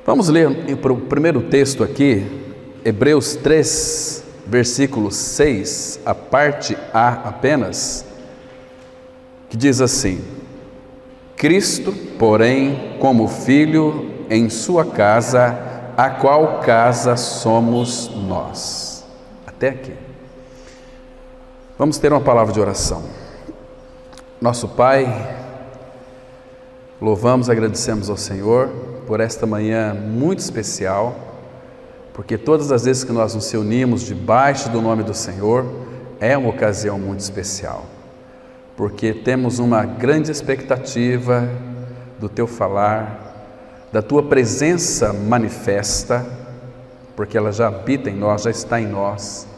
Vamos ler o primeiro texto aqui, Hebreus 3, versículo 6, a parte A apenas, que diz assim: Cristo, porém, como Filho em sua casa, a qual casa somos nós. Até aqui. Vamos ter uma palavra de oração. Nosso Pai, louvamos e agradecemos ao Senhor por esta manhã muito especial, porque todas as vezes que nós nos reunimos debaixo do nome do Senhor, é uma ocasião muito especial, porque temos uma grande expectativa do Teu falar, da Tua presença manifesta, porque ela já habita em nós, já está em nós.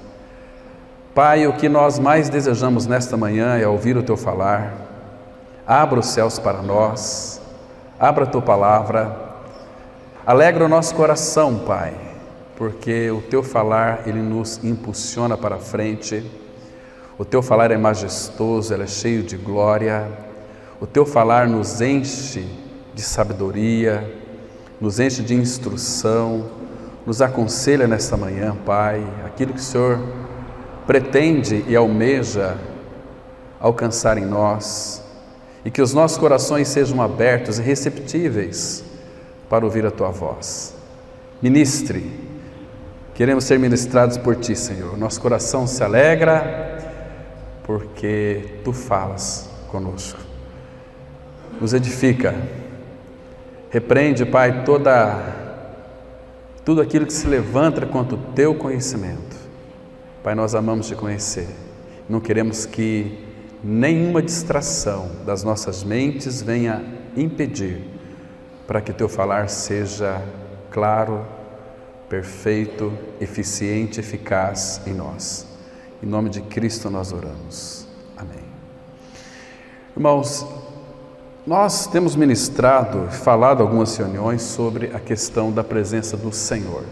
Pai, o que nós mais desejamos nesta manhã é ouvir o Teu falar. Abra os céus para nós, abra a Tua palavra, alegra o nosso coração, Pai, porque o Teu falar, ele nos impulsiona para frente. O Teu falar é majestoso, ele é cheio de glória. O Teu falar nos enche de sabedoria, nos enche de instrução, nos aconselha nesta manhã, Pai, aquilo que o Senhor pretende e almeja alcançar em nós, e que os nossos corações sejam abertos e receptíveis para ouvir a Tua voz. Ministre, queremos ser ministrados por Ti, Senhor. Nosso coração se alegra porque Tu falas conosco. Nos edifica. Repreende, Pai, tudo aquilo que se levanta contra o Teu conhecimento. Pai, nós amamos Te conhecer. Não queremos que nenhuma distração das nossas mentes venha impedir para que Teu falar seja claro, perfeito, eficiente, eficaz em nós. Em nome de Cristo nós oramos. Amém. Irmãos, nós temos ministrado e falado algumas reuniões sobre a questão da presença do Senhor.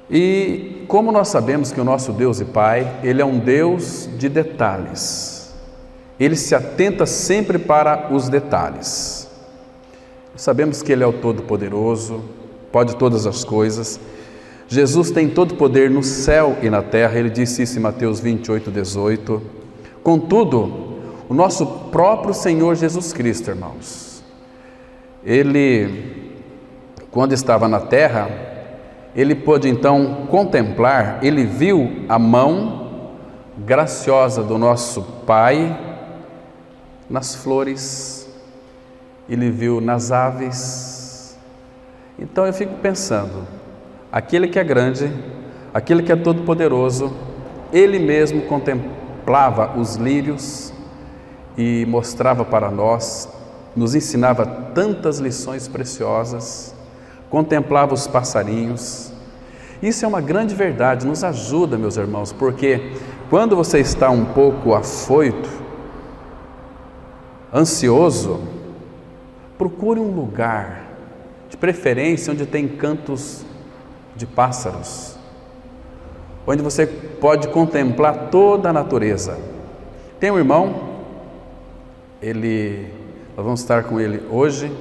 E como nós sabemos que o nosso Deus e Pai, Ele é um Deus de detalhes. Ele se atenta sempre para os detalhes. Sabemos que Ele é o Todo-Poderoso, pode todas as coisas. Jesus tem todo o poder no céu e na terra, Ele disse isso em Mateus 28, 18. Contudo, o nosso próprio Senhor Jesus Cristo, irmãos, Ele, quando estava na terra, Ele pôde então contemplar, Ele viu a mão graciosa do nosso Pai nas flores, Ele viu nas aves. Então eu fico pensando, aquele que é grande, aquele que é todo-poderoso, Ele mesmo contemplava os lírios e mostrava para nós, nos ensinava tantas lições preciosas, contemplava os passarinhos. Isso é uma grande verdade, nos ajuda, meus irmãos, porque quando você está um pouco afoito, ansioso, procure um lugar, de preferência onde tem cantos de pássaros, onde você pode contemplar toda a natureza. Tem um irmão, nós vamos estar com ele hoje,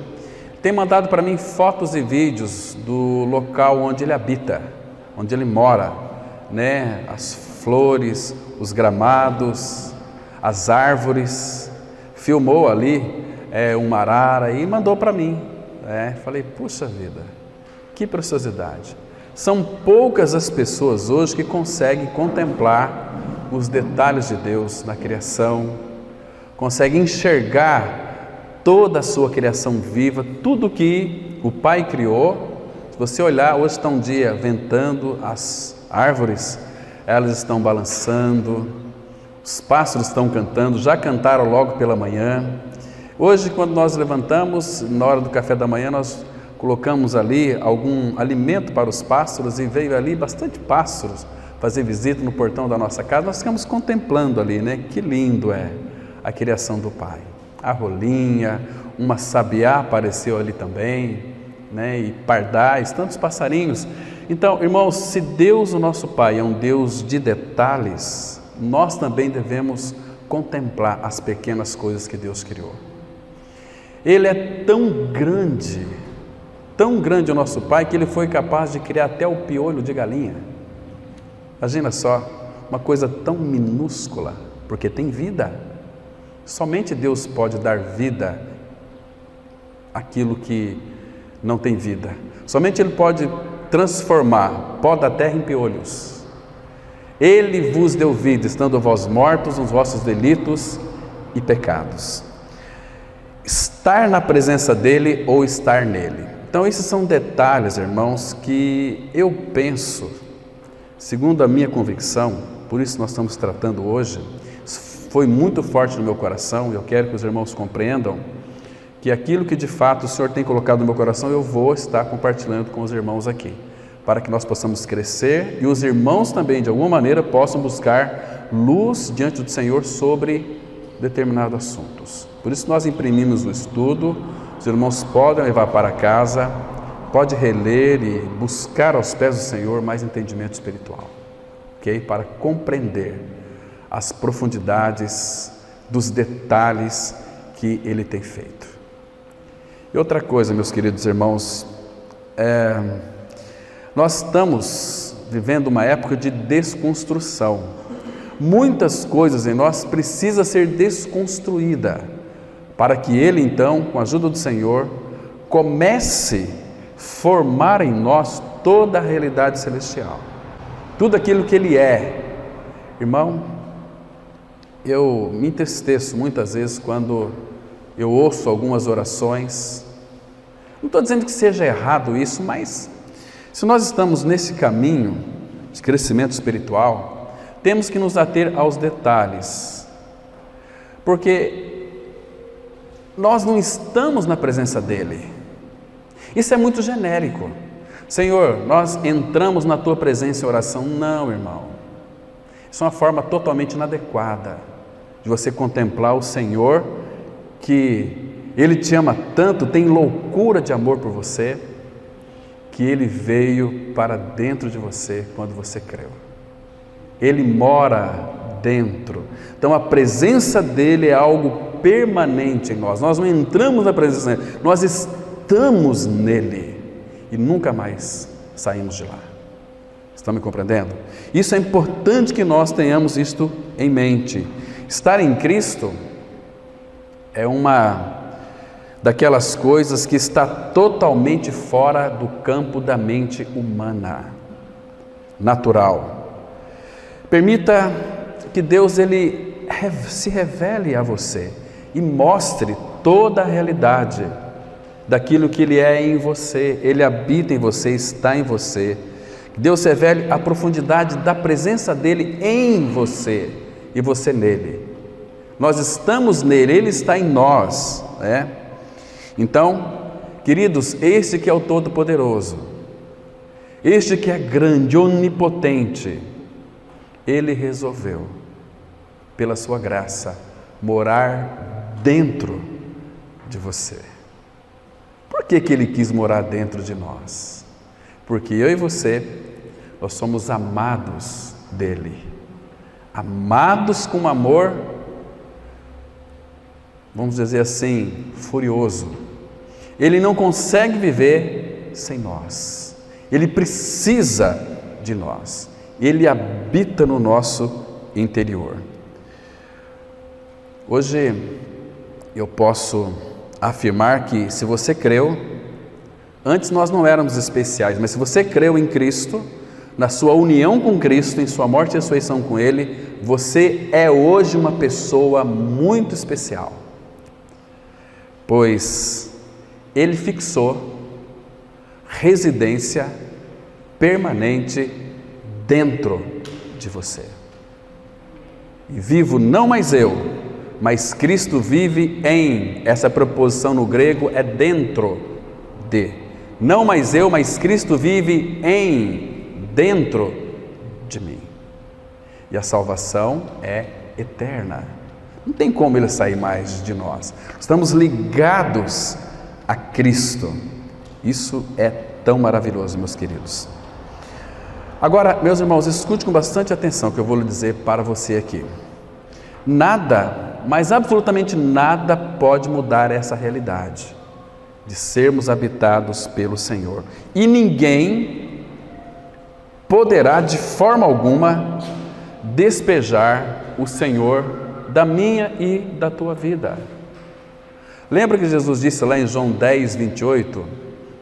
tem mandado para mim fotos e vídeos do local onde ele habita, onde ele mora, né? As flores, os gramados, as árvores. Filmou ali uma arara e mandou para mim. Falei, puxa vida, que preciosidade. São poucas as pessoas hoje que conseguem contemplar os detalhes de Deus na criação, conseguem enxergar toda a sua criação viva, tudo que o Pai criou. Se você olhar, hoje está um dia ventando, as árvores, elas estão balançando, os pássaros estão cantando, já cantaram logo pela manhã. Hoje, quando nós levantamos, na hora do café da manhã, nós colocamos ali algum alimento para os pássaros e veio ali bastante pássaros fazer visita no portão da nossa casa. Nós ficamos contemplando ali, né? Que lindo é a criação do Pai. A rolinha, uma sabiá apareceu ali também, né? E pardais, tantos passarinhos. Então, irmãos, se Deus, o nosso Pai, é um Deus de detalhes, nós também devemos contemplar as pequenas coisas que Deus criou. Ele é tão grande Tão grande é o nosso Pai que Ele foi capaz de criar até o piolho de galinha. Imagina só, uma coisa tão minúscula, porque tem vida. Somente Deus pode dar vida àquilo que não tem vida. Somente Ele pode transformar pó da terra em piolhos. Ele vos deu vida, estando vós mortos nos vossos delitos e pecados. Estar na presença dEle ou estar nele. Então esses são detalhes, irmãos, que eu penso, segundo a minha convicção, por isso nós estamos tratando hoje, foi muito forte no meu coração, e eu quero que os irmãos compreendam que aquilo que de fato o Senhor tem colocado no meu coração, eu vou estar compartilhando com os irmãos aqui, para que nós possamos crescer e os irmãos também, de alguma maneira, possam buscar luz diante do Senhor sobre determinados assuntos. Por isso nós imprimimos o estudo, os irmãos podem levar para casa, pode reler e buscar aos pés do Senhor mais entendimento espiritual, ok? Para compreender as profundidades dos detalhes que Ele tem feito. E outra coisa, meus queridos irmãos, nós estamos vivendo uma época de desconstrução. Muitas coisas em nós precisam ser desconstruídas, para que Ele então, com a ajuda do Senhor, comece a formar em nós toda a realidade celestial, tudo aquilo que Ele é. Irmão, eu me entristeço muitas vezes quando eu ouço algumas orações. Não estou dizendo que seja errado isso, mas se nós estamos nesse caminho de crescimento espiritual, temos que nos ater aos detalhes, porque nós não estamos na presença dEle. Isso é muito genérico. Senhor, nós entramos na Tua presença em oração. Não, irmão. Isso é uma forma totalmente inadequada de você contemplar o Senhor, que Ele te ama tanto, tem loucura de amor por você, que Ele veio para dentro de você quando você creu. Ele mora dentro. Então a presença dEle é algo permanente em nós. Nós não entramos na presença dEle, nós estamos nele e nunca mais saímos de lá. Estão me compreendendo? Isso é importante que nós tenhamos isto em mente. Estar em Cristo é uma daquelas coisas que está totalmente fora do campo da mente humana, natural. Permita que Deus Ele se revele a você e mostre toda a realidade daquilo que Ele é em você. Ele habita em você, está em você. Deus revele a profundidade da presença dEle em você e você nele. Nós estamos nele, Ele está em nós, né? Então, queridos, este que é o Todo-Poderoso, este que é grande, onipotente, Ele resolveu, pela sua graça, morar dentro de você. Por que Ele quis morar dentro de nós? Porque eu e você, nós somos amados dEle, amados com amor, vamos dizer assim, furioso. Ele não consegue viver sem nós, Ele precisa de nós, Ele habita no nosso interior. Hoje eu posso afirmar que se você creu, antes nós não éramos especiais, mas se você creu em Cristo, na sua união com Cristo, em sua morte e ressurreição com Ele, você é hoje uma pessoa muito especial, pois Ele fixou residência permanente dentro de você. E vivo não mais eu, mas Cristo vive em, essa preposição no grego é dentro de, não mais eu, mas Cristo vive em, dentro de mim. E a salvação é eterna, não tem como Ele sair mais de nós, estamos ligados a Cristo. Isso é tão maravilhoso, meus queridos. Agora, meus irmãos, escute com bastante atenção o que eu vou lhe dizer para você aqui. Nada, mas absolutamente nada pode mudar essa realidade. de sermos habitados pelo Senhor. E ninguém poderá de forma alguma despejar o Senhor da minha e da tua vida. Lembra que Jesus disse lá em João 10, 28?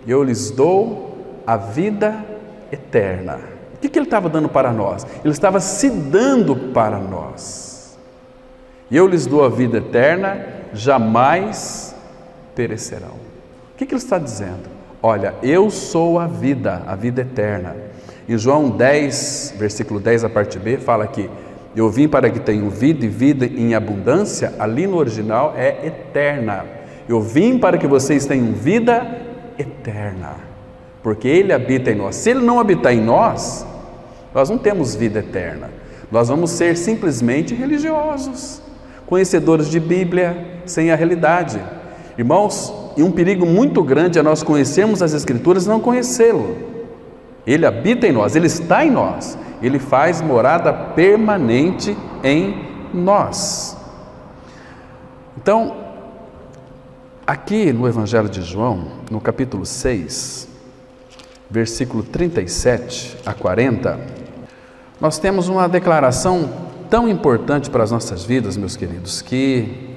Eu lhes dou a vida eterna. O que ele estava dando para nós? Ele estava se dando para nós. Eu lhes dou a vida eterna, jamais perecerão. O que ele está dizendo? Olha, eu sou a vida eterna. Em João 10, versículo 10, a parte B, fala que eu vim para que tenham vida e vida em abundância. Ali no original é eterna. Eu vim para que vocês tenham vida eterna, porque Ele habita em nós. Se Ele não habitar em nós, nós não temos vida eterna. Nós vamos ser simplesmente religiosos, conhecedores de Bíblia, sem a realidade. Irmãos, e um perigo muito grande é nós conhecermos as Escrituras e não conhecê-lo. Ele habita em nós, Ele está em nós, Ele faz morada permanente em nós. Então, aqui no Evangelho de João, no capítulo 6, versículo 37 a 40, nós temos uma declaração tão importante para as nossas vidas, meus queridos, que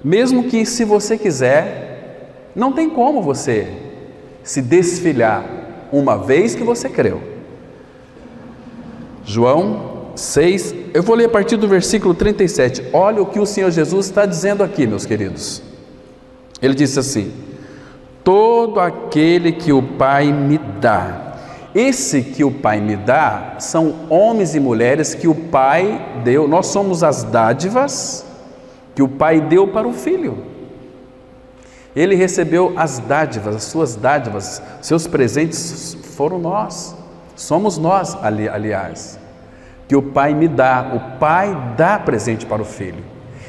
mesmo que se você quiser, não tem como você se desfilhar uma vez que você creu. João 6, eu vou ler a partir do versículo 37. Olha o que o Senhor Jesus está dizendo aqui, meus queridos. Ele disse assim: todo aquele que o Pai me dá. Esse que o Pai me dá são homens e mulheres que o Pai deu. Nós somos as dádivas que o Pai deu para o Filho. Ele recebeu as dádivas, as suas dádivas, seus presentes foram nós. Somos nós, aliás, que o Pai me dá. O Pai dá presente para o Filho.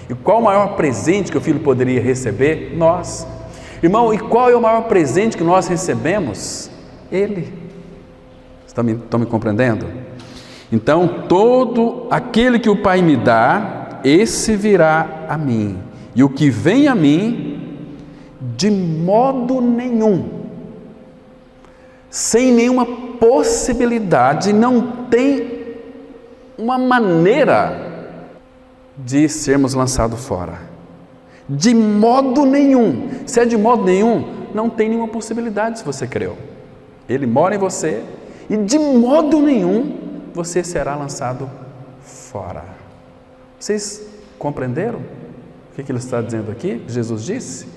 E qual o maior presente que o Filho poderia receber? Nós. Irmão, e qual é o maior presente que nós recebemos? Ele. Estão me compreendendo? Então, todo aquele que o Pai me dá, esse virá a mim. E o que vem a mim, de modo nenhum, sem nenhuma possibilidade, não tem uma maneira de sermos lançados fora. De modo nenhum. Se é de modo nenhum, não tem nenhuma possibilidade se você creu. Ele mora em você e de modo nenhum você será lançado fora. Vocês compreenderam o que ele está dizendo aqui? Jesus disse?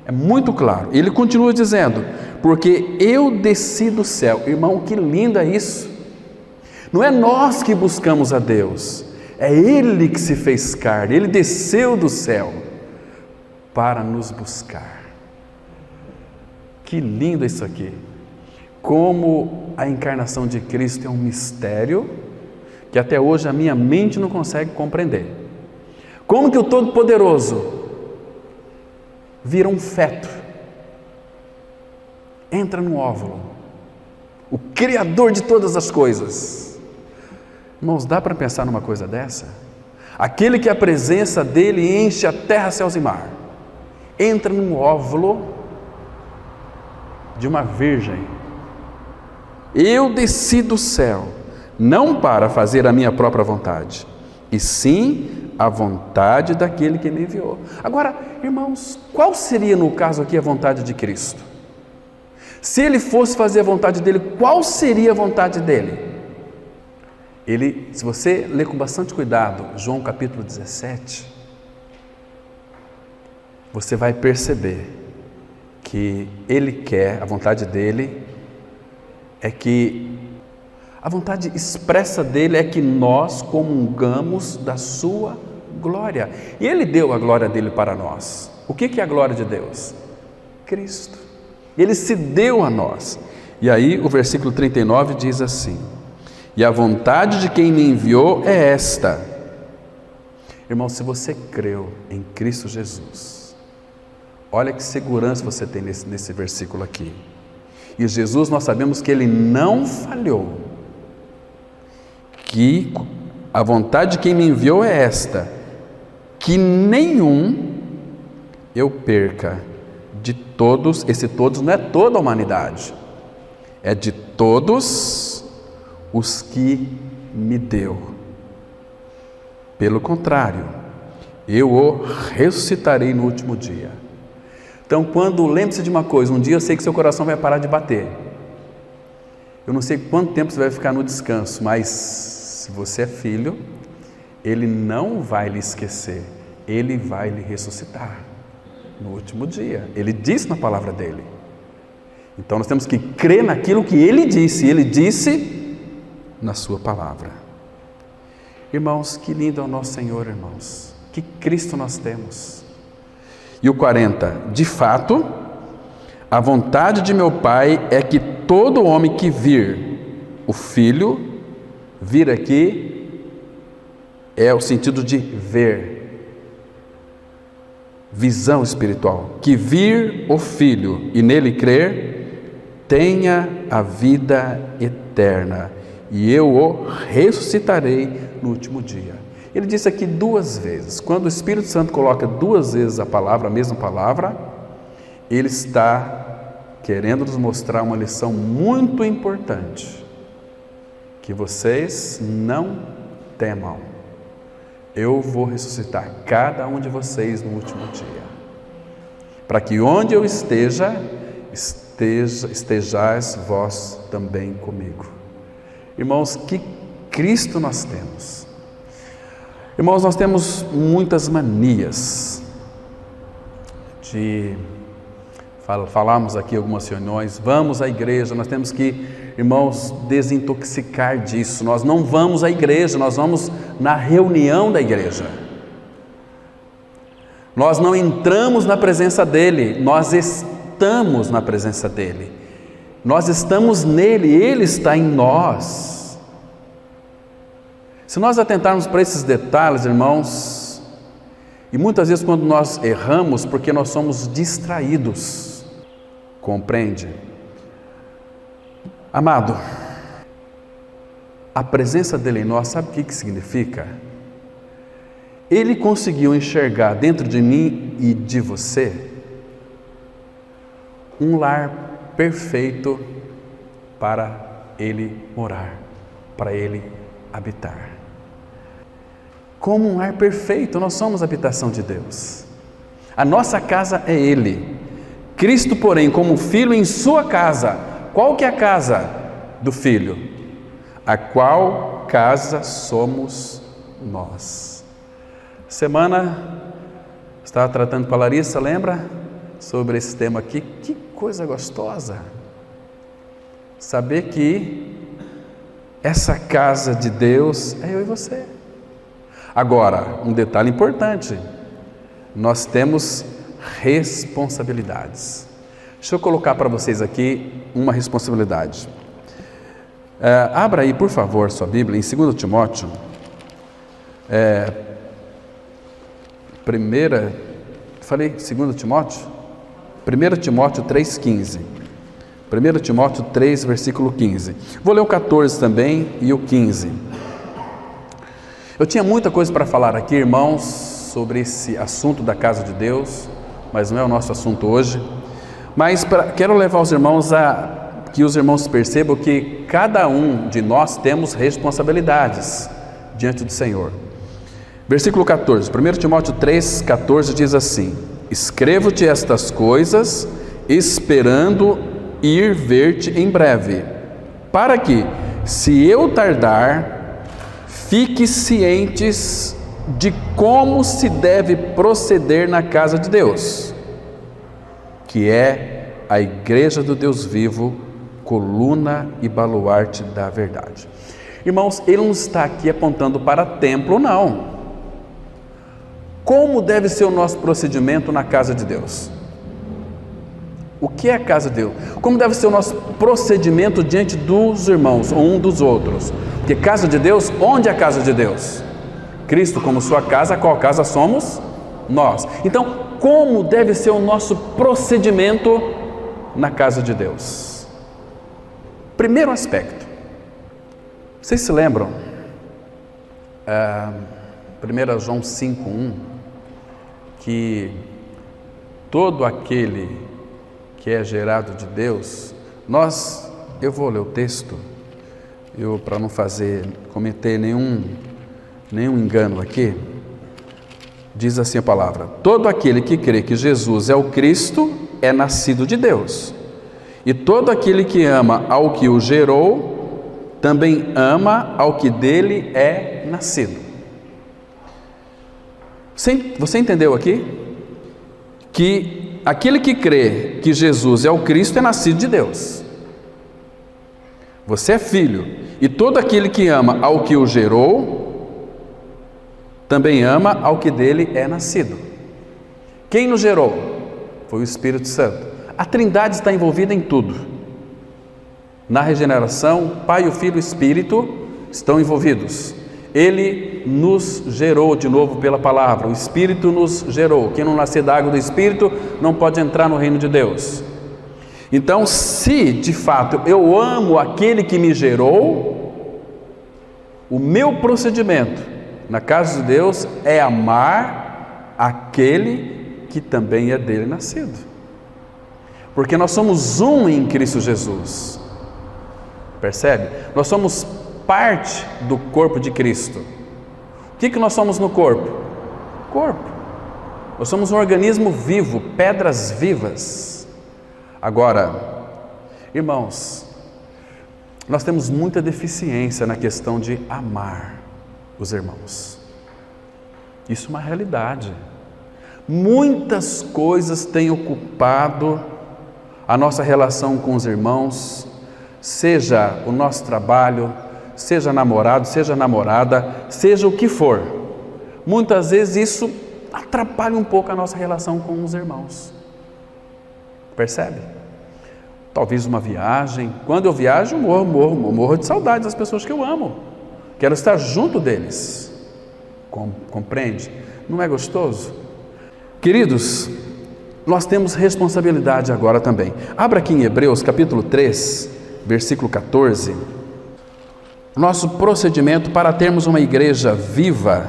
É muito claro. Ele continua dizendo: porque eu desci do céu. Irmão, que lindo é isso. Não é nós que buscamos a Deus, é Ele que se fez carne. Ele desceu do céu para nos buscar. Que lindo isso aqui. Como a encarnação de Cristo é um mistério que até hoje a minha mente não consegue compreender. Como que o Todo-Poderoso vira um feto, entra no óvulo, o Criador de todas as coisas. Irmãos, dá para pensar numa coisa dessa? Aquele que a presença dele enche a terra, céus e mar, entra num óvulo de uma virgem. Eu desci do céu, não para fazer a minha própria vontade, e sim a vontade daquele que me enviou. Agora, irmãos, qual seria no caso aqui a vontade de Cristo? Se ele fosse fazer a vontade dele, qual seria a vontade dele? Ele, se você ler com bastante cuidado, João capítulo 17, você vai perceber que ele quer, a vontade dele é que, a vontade expressa dele é que nós comungamos da sua glória. E ele deu a glória dele para nós. O que é a glória de Deus? Cristo. Ele se deu a nós. E aí o versículo 39 diz assim: e a vontade de quem me enviou é esta. Irmão, se você creu em Cristo Jesus, olha que segurança você tem nesse versículo aqui. E Jesus, nós sabemos que Ele não falhou. Que a vontade de quem me enviou é esta: que nenhum eu perca, de todos, esse todos não é toda a humanidade, é de todos os que me deu. Pelo contrário, eu o ressuscitarei no último dia. Então, lembre-se de uma coisa, um dia eu sei que seu coração vai parar de bater. Eu não sei quanto tempo você vai ficar no descanso, mas se você é filho, Ele não vai lhe esquecer, Ele vai lhe ressuscitar no último dia. Ele disse na palavra dele. Então nós temos que crer naquilo que Ele disse na sua palavra. Irmãos, que lindo é o nosso Senhor, irmãos. Que Cristo nós temos. E o 40, de fato, a vontade de meu Pai é que todo homem que vir o Filho, vir aqui é o sentido de ver, visão espiritual, que vir o Filho e nele crer, tenha a vida eterna, e eu o ressuscitarei no último dia. Ele disse aqui 2 vezes. Quando o Espírito Santo coloca 2 vezes a mesma palavra, ele está querendo nos mostrar uma lição muito importante, que vocês não temam. Eu vou ressuscitar cada um de vocês no último dia, para que onde eu estejais vós também comigo. Irmãos, que Cristo nós temos. Irmãos, nós temos muitas manias de falarmos aqui algumas reuniões, vamos à igreja, nós temos que, irmãos, desintoxicar disso. Nós não vamos à igreja, nós vamos na reunião da igreja. Nós não entramos na presença dele, nós estamos na presença dele. Nós estamos nele, ele está em nós. Se nós atentarmos para esses detalhes, irmãos, e muitas vezes quando nós erramos, porque nós somos distraídos, compreende? Amado, a presença dele em nós, sabe o que significa? Ele conseguiu enxergar dentro de mim e de você um lar perfeito para ele morar, para ele habitar. Como um lar perfeito, nós somos a habitação de Deus. A nossa casa é Ele. Cristo, porém, como Filho em sua casa. Qual que é a casa do Filho? A qual casa somos nós. Semana, estava tratando com a Larissa, lembra? Sobre esse tema aqui. Que coisa gostosa. Saber que essa casa de Deus é eu e você. Agora, um detalhe importante, nós temos responsabilidades. Deixa eu colocar para vocês aqui uma responsabilidade. Abra aí, por favor, sua Bíblia, em 2 Timóteo, 2 Timóteo? 1 Timóteo 3,15. 1 Timóteo 3, versículo 15. Vou ler o 14 também e o 15. Eu tinha muita coisa para falar aqui, irmãos, sobre esse assunto da casa de Deus, mas não é o nosso assunto hoje. Mas quero levar os irmãos que os irmãos percebam que cada um de nós temos responsabilidades diante do Senhor. Versículo 14, 1 Timóteo 3, 14 diz assim: escrevo-te estas coisas, esperando ir ver-te em breve, para que, se eu tardar, fique cientes de como se deve proceder na casa de Deus, que é a igreja do Deus vivo, coluna e baluarte da verdade. Irmãos, ele não está aqui apontando para templo, não. Como deve ser o nosso procedimento na casa de Deus? O que é a casa de Deus? Como deve ser o nosso procedimento diante dos irmãos, ou um dos outros? Porque casa de Deus, onde é a casa de Deus? Cristo como sua casa, qual casa somos? Nós. Então, como deve ser o nosso procedimento na casa de Deus? Primeiro aspecto. Vocês se lembram? 1 João 5,1, que todo aquele que é gerado de Deus, eu vou ler o texto, para não cometer nenhum engano aqui, diz assim a palavra: todo aquele que crê que Jesus é o Cristo é nascido de Deus, e todo aquele que ama ao que o gerou, também ama ao que dele é nascido. Você entendeu aqui? Que aquele que crê que Jesus é o Cristo é nascido de Deus. Você é filho, e todo aquele que ama ao que o gerou, também ama ao que dele é nascido. Quem nos gerou? Foi o Espírito Santo. A Trindade está envolvida em tudo. Na regeneração, o Pai, o Filho e o Espírito estão envolvidos. Ele nos gerou de novo pela palavra, o Espírito nos gerou. Quem não nascer da água do Espírito não pode entrar no reino de Deus. Então, se de fato eu amo aquele que me gerou, o meu procedimento na casa de Deus é amar aquele que também é dele nascido. Porque nós somos um em Cristo Jesus. Percebe? Nós somos parte do corpo de Cristo. O que nós somos no corpo? Corpo. Nós somos um organismo vivo, pedras vivas. Agora, irmãos, nós temos muita deficiência na questão de amar os irmãos. Isso é uma realidade. Muitas coisas têm ocupado a nossa relação com os irmãos, seja o nosso trabalho, seja namorado, seja namorada, seja o que for. Muitas vezes isso atrapalha um pouco a nossa relação com os irmãos. Percebe? Talvez uma viagem. Quando eu viajo, eu morro de saudade das pessoas que eu amo. Quero estar junto deles. Compreende? Não é gostoso? Queridos, nós temos responsabilidade agora também. Abra aqui em Hebreus capítulo 3, versículo 14. Nosso procedimento para termos uma igreja viva,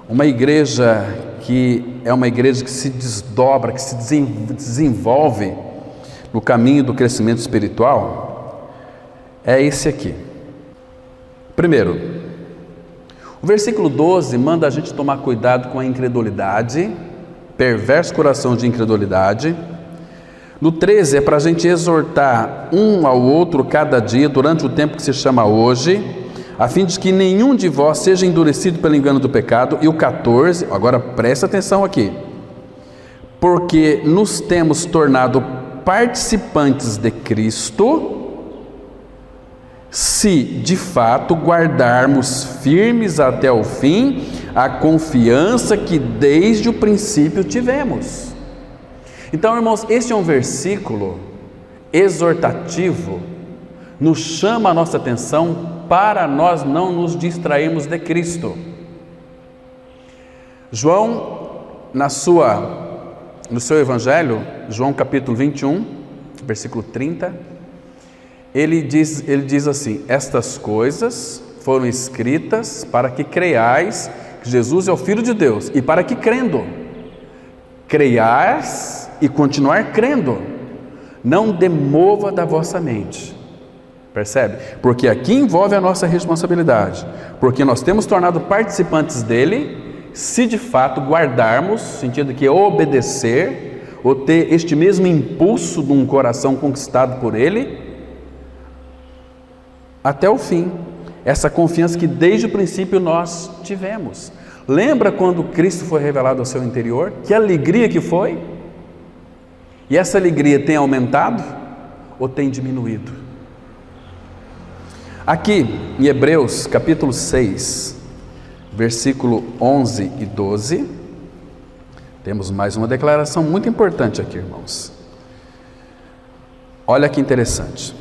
uma igreja que é uma igreja que se desdobra, que se desenvolve no caminho do crescimento espiritual, é esse aqui. Primeiro, o versículo 12 manda a gente tomar cuidado com a incredulidade, perverso coração de incredulidade. No 13 é para a gente exortar um ao outro cada dia, durante o tempo que se chama hoje, a fim de que nenhum de vós seja endurecido pelo engano do pecado. E o 14, agora presta atenção aqui, porque nos temos tornado participantes de Cristo, se de fato guardarmos firmes até o fim a confiança que desde o princípio tivemos. Então, irmãos, este é um versículo exortativo, nos chama a nossa atenção para nós não nos distrairmos de Cristo. João, no seu Evangelho, João capítulo 21, versículo 30, ele diz assim: estas coisas foram escritas para que creiais que Jesus é o Filho de Deus, e para que crendo, creiais e continuar crendo, não demova da vossa mente. Percebe? Porque aqui envolve a nossa responsabilidade, porque nós temos tornado participantes dele, se de fato guardarmos, sentido que obedecer, ou ter este mesmo impulso de um coração conquistado por ele, até o fim, essa confiança que desde o princípio nós tivemos. Lembra quando Cristo foi revelado ao seu interior? Que alegria que foi? E essa alegria tem aumentado ou tem diminuído? Aqui em Hebreus capítulo 6, versículo 11 e 12, temos mais uma declaração muito importante aqui, irmãos. Olha que interessante.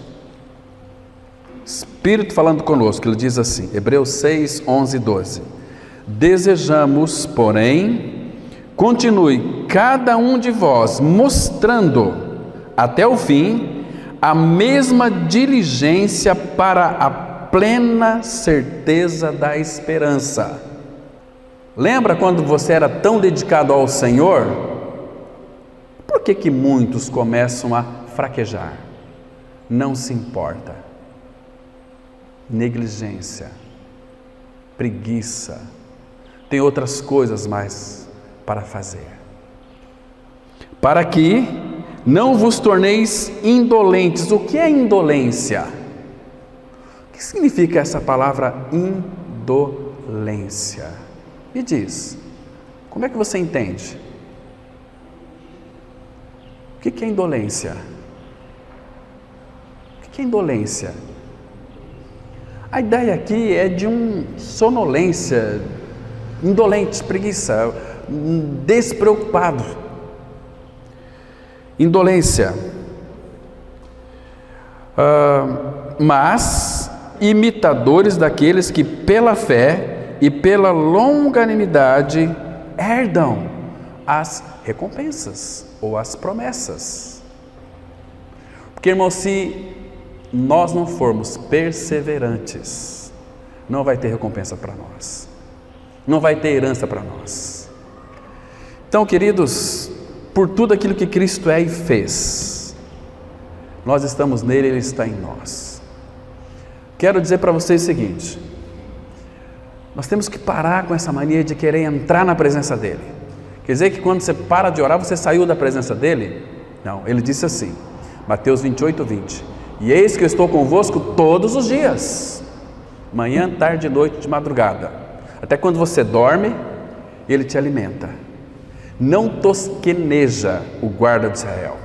Espírito falando conosco, ele diz assim, Hebreus 6, 11 e 12. Desejamos, porém, continue cada um de vós mostrando até o fim a mesma diligência para a plena certeza da esperança. Lembra quando você era tão dedicado ao Senhor? Por que muitos começam a fraquejar. Não se importa. Negligência, preguiça, tem outras coisas mais para fazer. Para que não vos torneis indolentes. O que é indolência? O que significa essa palavra indolência? Me diz, como é que você entende? O que é indolência? O que é indolência? A ideia aqui é de sonolência, indolente, preguiça, despreocupado. Indolência. Mas imitadores daqueles que pela fé e pela longanimidade herdam as recompensas ou as promessas. Porque, irmão, se nós não formos perseverantes, não vai ter recompensa para nós, não vai ter herança para nós. Então, queridos, por tudo aquilo que Cristo é e fez, nós estamos nele, ele está em nós. Quero dizer para vocês o seguinte: nós temos que parar com essa mania de querer entrar na presença dele. Quer dizer que quando você para de orar, você saiu da presença dele? Não, ele disse assim, Mateus 28:20: e eis que eu estou convosco todos os dias, manhã, tarde, noite, de madrugada, até quando você dorme, ele te alimenta. Não tosqueneja o guarda de Israel.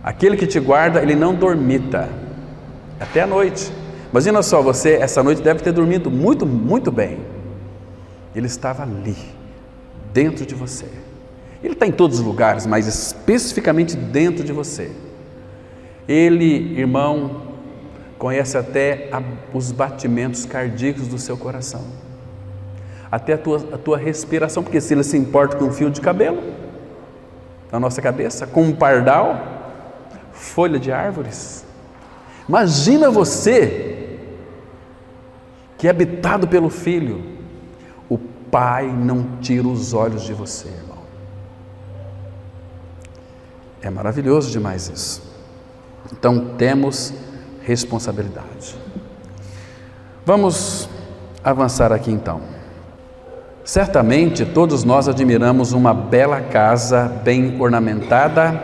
Aquele que te guarda, ele não dormita até a noite. Imagina só, você essa noite deve ter dormido muito, muito bem. Ele estava ali, dentro de você. Ele está em todos os lugares, mas especificamente dentro de você. Ele, irmão, conhece até os batimentos cardíacos do seu coração, até a tua respiração, porque se ele se importa com um fio de cabelo na nossa cabeça, com um pardal, folha de árvores. Imagina você que é habitado pelo Filho. O Pai não tira os olhos de você, irmão. É maravilhoso demais isso. Então temos responsabilidade. Vamos avançar aqui então. Certamente todos nós admiramos uma bela casa bem ornamentada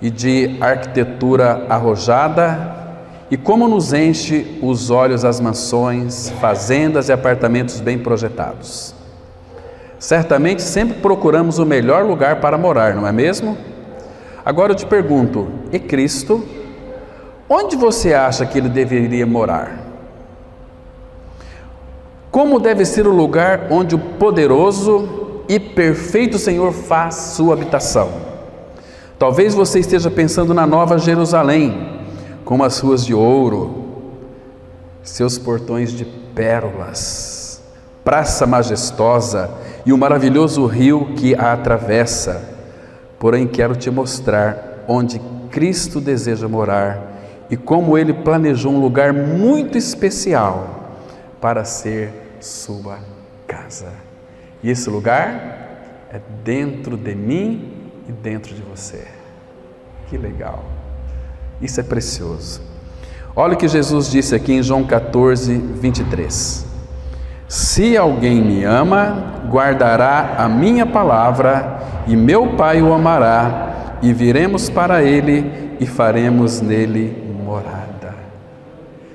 e de arquitetura arrojada, e como nos enche os olhos as mansões, fazendas e apartamentos bem projetados. Certamente sempre procuramos o melhor lugar para morar, não é mesmo? Agora eu te pergunto, e Cristo? Onde você acha que ele deveria morar? Como deve ser o lugar onde o poderoso e perfeito Senhor faz sua habitação? Talvez você esteja pensando na Nova Jerusalém, com as ruas de ouro, seus portões de pérolas, praça majestosa e o maravilhoso rio que a atravessa. Porém, quero te mostrar onde Cristo deseja morar e como ele planejou um lugar muito especial para ser sua casa. E esse lugar é dentro de mim e dentro de você. Que legal! Isso é precioso. Olha o que Jesus disse aqui em João 14:23. Se alguém me ama, guardará a minha palavra, e meu Pai o amará, e viremos para ele e faremos nele morada.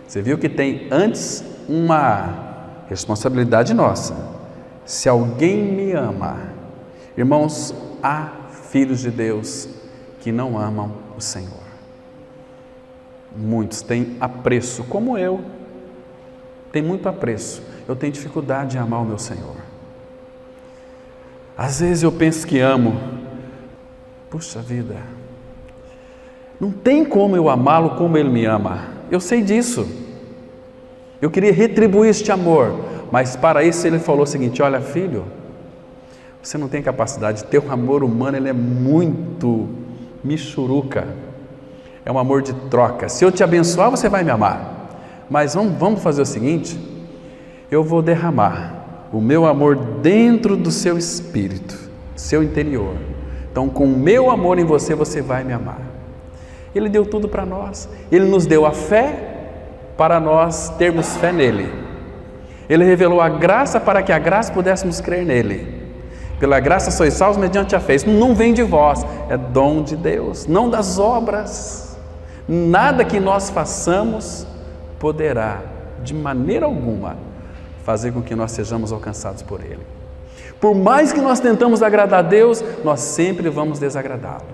Você viu que tem antes uma responsabilidade nossa. Se alguém me ama, irmãos, há filhos de Deus que não amam o Senhor. Muitos têm apreço, como eu, tem muito apreço. Eu tenho dificuldade de amar o meu Senhor. Às vezes eu penso que amo, puxa vida, não tem como eu amá-lo como ele me ama. Eu sei disso. Eu queria retribuir este amor, mas para isso ele falou o seguinte: olha, filho, você não tem capacidade, teu amor humano ele é muito michuruca, é um amor de troca. Se eu te abençoar, você vai me amar, mas vamos fazer o seguinte: eu vou derramar o meu amor dentro do seu espírito, seu interior. Então, com o meu amor em você, você vai me amar. Ele deu tudo para nós. Ele nos deu a fé para nós termos fé nele. Ele revelou a graça para que a graça pudéssemos crer nele. Pela graça sois salvos mediante a fé. Isso não vem de vós, é dom de Deus, não das obras. Nada que nós façamos poderá, de maneira alguma, fazer com que nós sejamos alcançados por Ele. Por mais que nós tentamos agradar a Deus, nós sempre vamos desagradá-lo.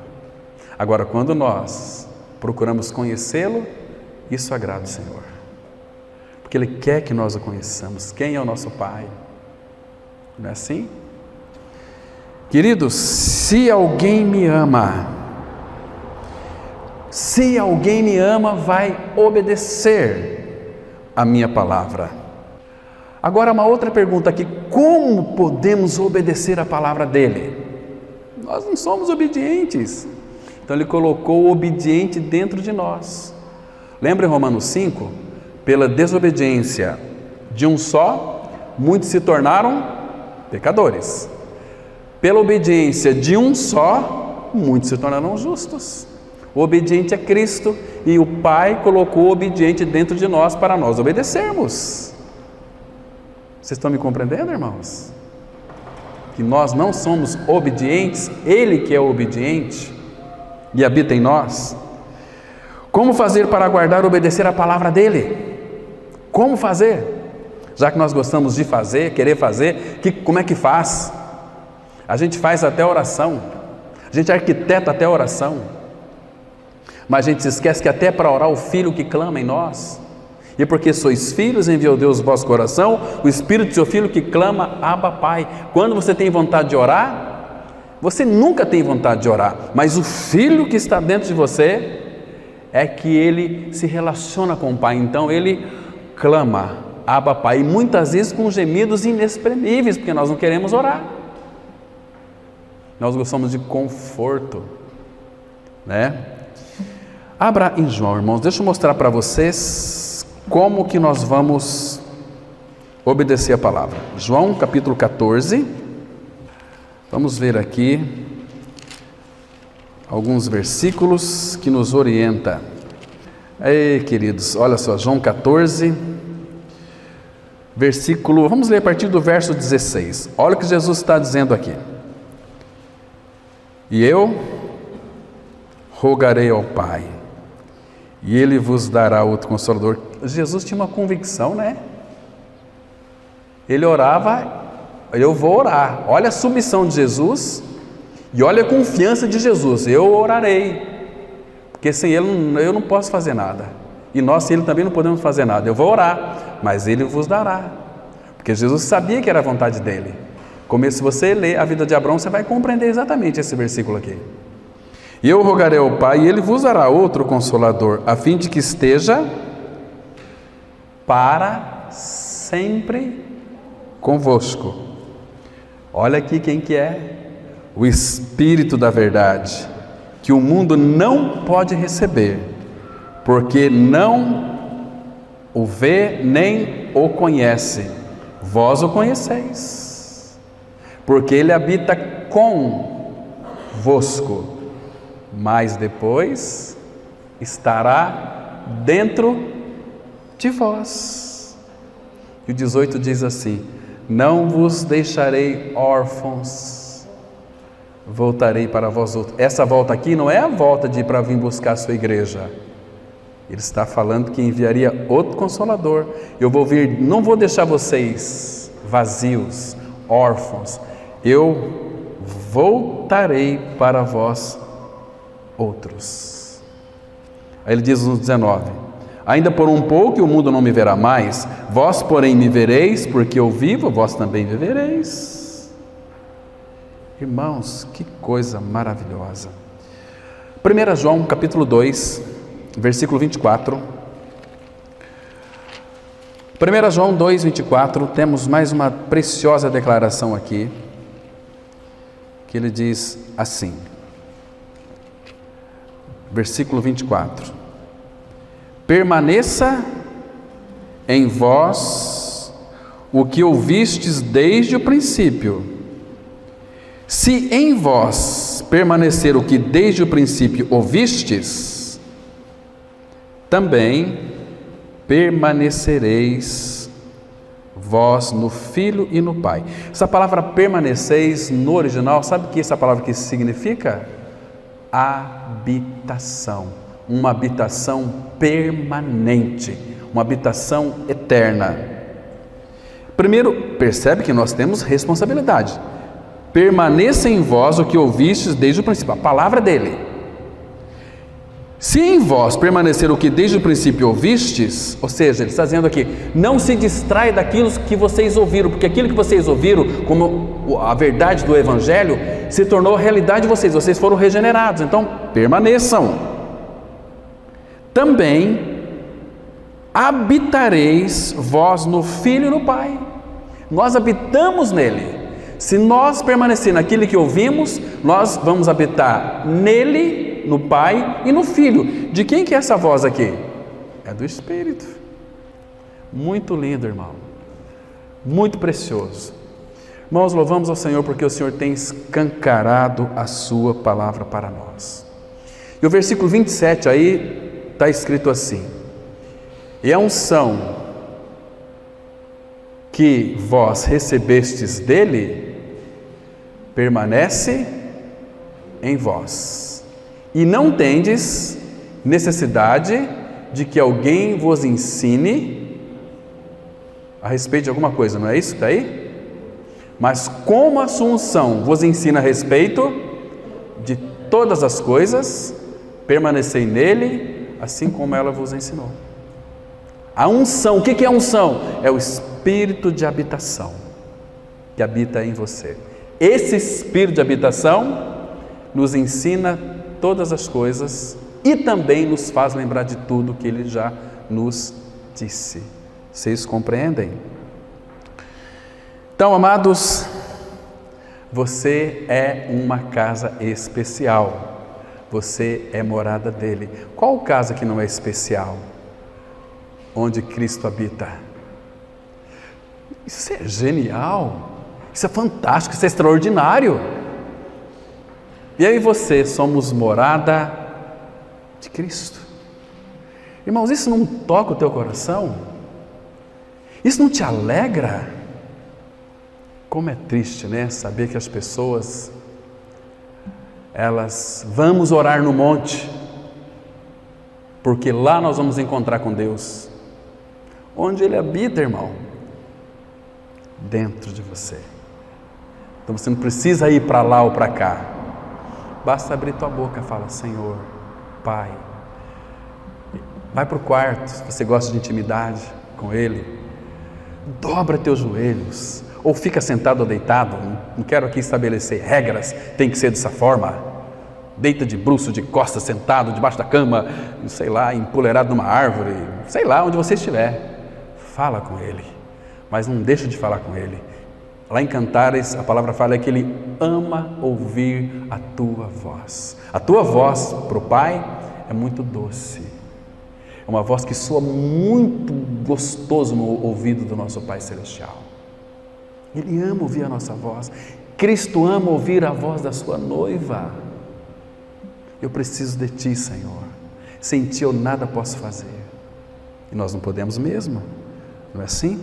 Agora, quando nós procuramos conhecê-lo, isso agrada o Senhor. Porque Ele quer que nós o conheçamos. Quem é o nosso Pai? Não é assim? Queridos, se alguém me ama, vai obedecer a minha palavra. Agora, uma outra pergunta aqui: como podemos obedecer a palavra dele? Nós não somos obedientes. Então Ele colocou o obediente dentro de nós. Lembra em Romanos 5? Pela desobediência de um só, muitos se tornaram pecadores. Pela obediência de um só, muitos se tornaram justos. O obediente é Cristo e o Pai colocou o obediente dentro de nós para nós obedecermos. Vocês estão me compreendendo, irmãos? Que nós não somos obedientes, Ele que é obediente e habita em nós. Como fazer para aguardar e obedecer a palavra dEle? Como fazer? Já que nós gostamos de fazer, querer fazer, como é que faz? A gente faz até oração, a gente arquiteta até oração, mas a gente se esquece que até para orar o Filho que clama em nós. E porque sois filhos, enviou Deus o vosso coração, o Espírito do seu Filho que clama, Abba, Pai. Quando você tem vontade de orar, você nunca tem vontade de orar, mas o Filho que está dentro de você é que ele se relaciona com o Pai, então ele clama, Abba, Pai, e muitas vezes com gemidos inexprimíveis, porque nós não queremos orar. Nós gostamos de conforto, né? Abra em João, irmãos, deixa eu mostrar para vocês como que nós vamos obedecer a palavra. João capítulo 14, vamos ver aqui alguns versículos que nos orientam. Ei, queridos, olha só, João 14, versículo, vamos ler a partir do verso 16. Olha o que Jesus está dizendo aqui. E eu rogarei ao Pai, e Ele vos dará outro Consolador. Jesus tinha uma convicção, né? Ele orava, eu vou orar. Olha a submissão de Jesus e olha a confiança de Jesus. Eu orarei, porque sem Ele eu não posso fazer nada. E nós sem Ele também não podemos fazer nada. Eu vou orar, mas Ele vos dará. Porque Jesus sabia que era a vontade dEle. Como se você ler a vida de Abraão, você vai compreender exatamente esse versículo aqui. E eu rogarei ao Pai, e Ele vos dará outro Consolador, a fim de que esteja para sempre convosco. Olha aqui quem que é: o Espírito da verdade, que o mundo não pode receber, porque não o vê nem o conhece. Vós o conheceis, porque Ele habita convosco, mas depois estará dentro de vós. E o 18 diz assim: não vos deixarei órfãos, voltarei para vós outros. Essa volta aqui não é a volta de ir para vir buscar a sua igreja. Ele está falando que enviaria outro Consolador. Eu vou vir, não vou deixar vocês vazios, órfãos. Eu voltarei para vós outros. Aí ele diz no 19: ainda por um pouco e o mundo não me verá mais, vós porém me vereis, porque eu vivo, vós também vivereis. Irmãos, que coisa maravilhosa. 1 João capítulo 2, versículo 24. 1 João 2, 24, temos mais uma preciosa declaração aqui, que ele diz assim, versículo 24: permaneça em vós o que ouvistes desde o princípio. Se em vós permanecer o que desde o princípio ouvistes, também permanecereis vós no Filho e no Pai. Essa palavra permaneceis no original, sabe o que essa palavra que significa? Habitação, uma habitação permanente, uma habitação eterna. Primeiro, percebe que nós temos responsabilidade. Permaneça em vós o que ouvistes desde o princípio, a palavra dele. Se em vós permanecer o que desde o princípio ouvistes, ou seja, ele está dizendo aqui, não se distrai daquilo que vocês ouviram, porque aquilo que vocês ouviram, como a verdade do Evangelho, se tornou realidade de vocês, vocês foram regenerados, então permaneçam. Também habitareis vós no Filho e no Pai. Nós habitamos nele. Se nós permanecer naquilo que ouvimos, nós vamos habitar nele, no Pai e no Filho. De quem que é essa voz aqui? É do Espírito. Muito lindo, irmão. Muito precioso. Irmãos, louvamos ao Senhor porque o Senhor tem escancarado a sua palavra para nós. E o versículo 27 aí está escrito assim: e a unção que vós recebestes dele permanece em vós, e não tendes necessidade de que alguém vos ensine a respeito de alguma coisa, não é isso que está aí? Mas como a sua unção vos ensina a respeito de todas as coisas, permanecei nele, assim como ela vos ensinou. A unção, o que é a unção? É o Espírito de habitação que habita em você. Esse Espírito de habitação nos ensina todas as coisas e também nos faz lembrar de tudo que Ele já nos disse. Vocês compreendem? Então, amados, você é uma casa especial. Você é morada dele. Qual casa que não é especial? Onde Cristo habita. Isso é genial. Isso é fantástico, isso é extraordinário. E eu e você somos morada de Cristo. Irmãos, isso não toca o teu coração? Isso não te alegra? Como é triste, né? Saber que as pessoas, vamos orar no monte, porque lá nós vamos encontrar com Deus. Onde Ele habita, irmão? Dentro de você. Então você não precisa ir para lá ou para cá. Basta abrir tua boca e falar: Senhor, Pai. Vai para o quarto, se você gosta de intimidade com Ele. Dobra teus joelhos. Ou fica sentado ou deitado. Não quero aqui estabelecer regras. Tem que ser dessa forma. Deita de bruço, de costas, sentado debaixo da cama, sei lá, empoleirado numa árvore, sei lá, onde você estiver. Fala com Ele. Mas não deixa de falar com Ele. Lá em Cantares, a palavra fala que Ele ama ouvir a tua voz. A tua voz para o Pai é muito doce. É uma voz que soa muito gostoso no ouvido do nosso Pai Celestial. Ele ama ouvir a nossa voz. Cristo ama ouvir a voz da sua noiva. Eu preciso de Ti, Senhor. Sem Ti eu nada posso fazer. E nós não podemos mesmo. Não é assim?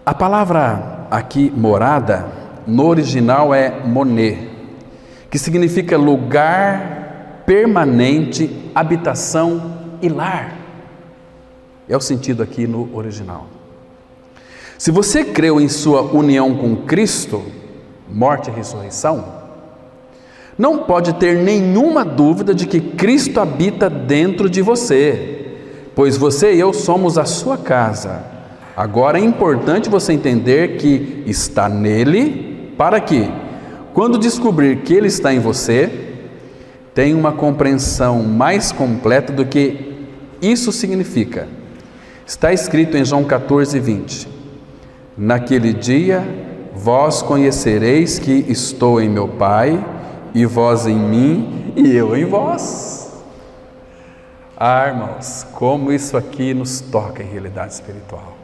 A palavra aqui, morada, no original é moné, que significa lugar permanente, habitação e lar. É o sentido aqui no original. Se você creu em sua união com Cristo, morte e ressurreição, não pode ter nenhuma dúvida de que Cristo habita dentro de você, pois você e eu somos a sua casa. Agora é importante você entender que está nele, para que, quando descobrir que ele está em você, tenha uma compreensão mais completa do que isso significa. Está escrito em João 14:20: naquele dia vós conhecereis que estou em meu Pai, e vós em mim, e eu em vós. Ah, irmãos, como isso aqui nos toca em realidade espiritual.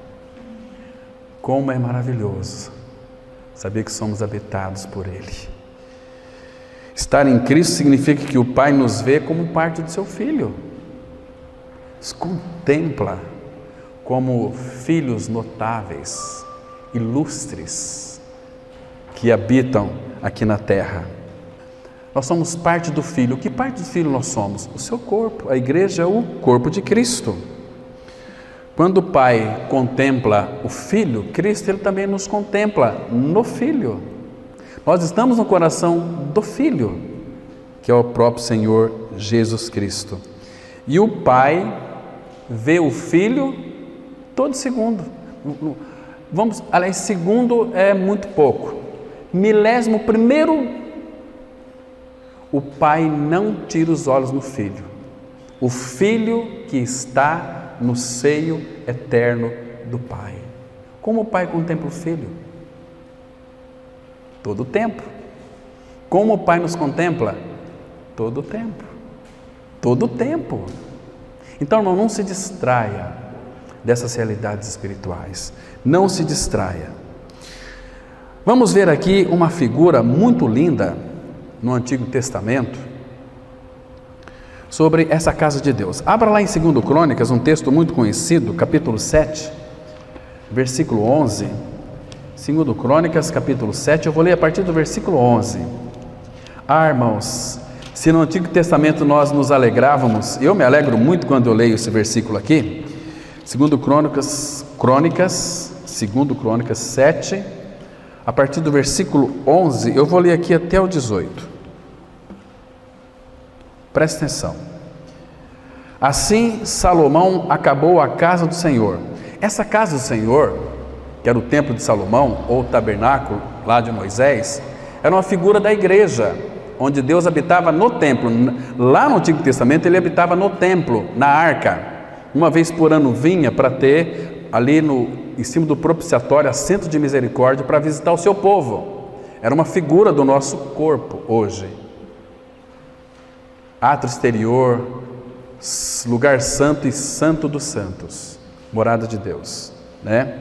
Como é maravilhoso saber que somos habitados por Ele. Estar em Cristo significa que o Pai nos vê como parte do seu Filho. nos contempla como filhos notáveis, ilustres, que habitam aqui na terra. Nós somos parte do Filho. Que parte do Filho nós somos? O seu corpo. A igreja é o corpo de Cristo. Quando o Pai contempla o Filho, Cristo, Ele também nos contempla no Filho. Nós estamos no coração do Filho, que é o próprio Senhor Jesus Cristo. E o Pai vê o Filho todo segundo. Aliás, segundo é muito pouco. Milésimo primeiro, o Pai não tira os olhos no Filho. O Filho que está no seio eterno do Pai. Como o Pai contempla o Filho? Todo o tempo. Como o Pai nos contempla? Todo o tempo. Todo o tempo. Então, irmão, não se distraia dessas realidades espirituais. Não se distraia. Vamos ver aqui uma figura muito linda no Antigo Testamento sobre essa casa de Deus. Abra lá em 2 Crônicas, um texto muito conhecido, capítulo 7, versículo 11. 2 Crônicas, capítulo 7, eu vou ler a partir do versículo 11. Irmãos, se no Antigo Testamento nós nos alegrávamos, eu me alegro muito quando eu leio esse versículo aqui, 2 Crônicas 7, a partir do versículo 11, eu vou ler aqui até o 18. Preste atenção. Assim Salomão acabou a casa do Senhor. Essa casa do Senhor, que era o templo de Salomão, ou o tabernáculo lá de Moisés, era uma figura da igreja, onde Deus habitava no templo. Lá no Antigo Testamento ele habitava no templo, na arca. Uma vez por ano vinha para ter ali em cima do propiciatório assento de misericórdia para visitar o seu povo. Era uma figura do nosso corpo hoje. Átrio exterior, lugar santo e santo dos santos, morada de Deus, né?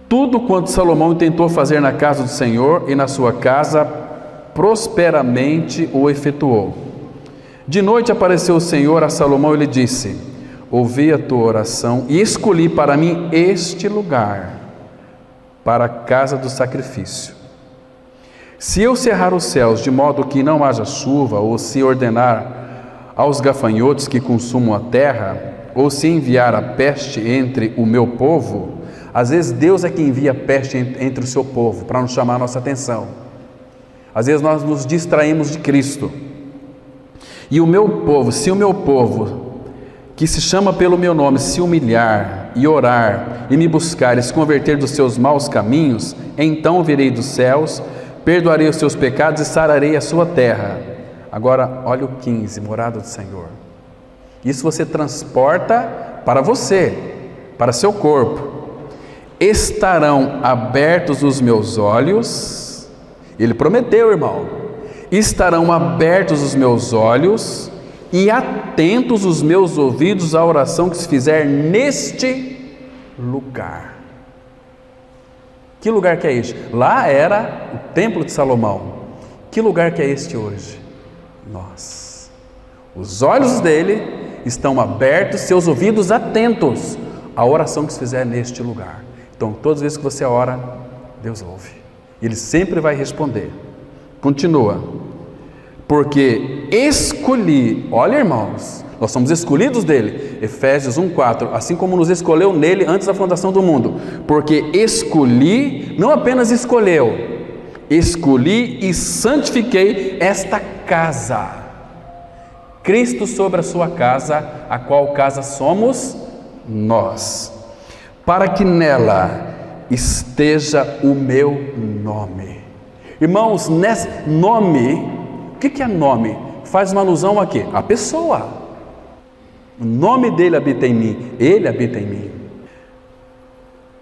Tudo quanto Salomão tentou fazer na casa do Senhor e na sua casa, prosperamente o efetuou. De noite apareceu o Senhor a Salomão e lhe disse: ouvi a tua oração e escolhi para mim este lugar, para a casa do sacrifício. Se eu cerrar os céus de modo que não haja chuva, ou se ordenar aos gafanhotos que consumam a terra, ou se enviar a peste entre o meu povo, às vezes Deus é que envia a peste entre o seu povo, para não chamar a nossa atenção. Às vezes nós nos distraímos de Cristo. E o meu povo, se o meu povo, que se chama pelo meu nome, se humilhar e orar e me buscar e se converter dos seus maus caminhos, então virei dos céus, perdoarei os seus pecados e sararei a sua terra. Agora, olha o 15, morada do Senhor. Isso você transporta para você, para seu corpo. Estarão abertos os meus olhos, ele prometeu, irmão, estarão abertos os meus olhos e atentos os meus ouvidos à oração que se fizer neste lugar. Que lugar que é este? Lá era o templo de Salomão. Que lugar que é este hoje? Nós. Os olhos dele estão abertos, seus ouvidos atentos à oração que se fizer neste lugar. Então, todas as vezes que você ora, Deus ouve. Ele sempre vai responder. Continua. Porque escolhi, olha, irmãos, nós somos escolhidos dele. Efésios 1:4, assim como nos escolheu nele antes da fundação do mundo. Porque escolhi, não apenas escolheu, escolhi e santifiquei esta casa. Cristo sobre a sua casa, a qual casa somos nós, para que nela esteja o meu nome. Irmãos, nesse nome, o que é nome? Faz uma alusão a quê? A pessoa. O nome dele habita em mim, ele habita em mim.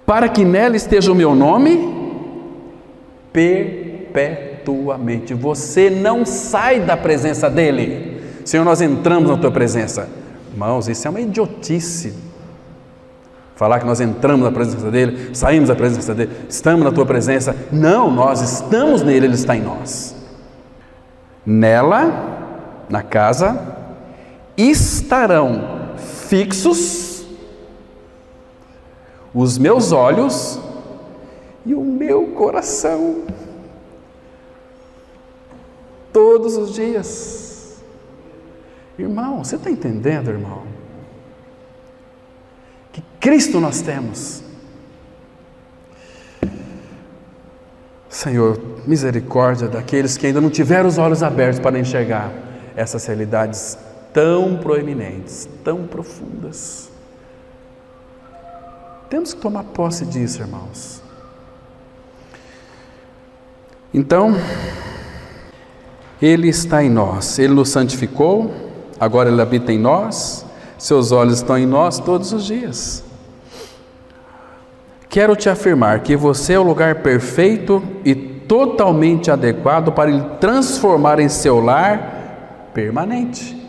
Para que nela esteja o meu nome perpetuamente. Você não sai da presença dele. Senhor, nós entramos na tua presença. Irmãos, isso é uma idiotice. Falar que nós entramos na presença dele, saímos da presença dele, estamos na tua presença. Não, nós estamos nele, ele está em nós. Nela, na casa, estarão fixos, os meus olhos e o meu coração, todos os dias. Irmão, você está entendendo, irmão? Que Cristo nós temos. Senhor, misericórdia daqueles que ainda não tiveram os olhos abertos para enxergar essas realidades tão proeminentes, tão profundas. Temos que tomar posse disso, irmãos. Então, Ele está em nós, Ele nos santificou, agora Ele habita em nós, seus olhos estão em nós todos os dias. Quero te afirmar que você é o lugar perfeito e totalmente adequado para Ele transformar em seu lar permanente.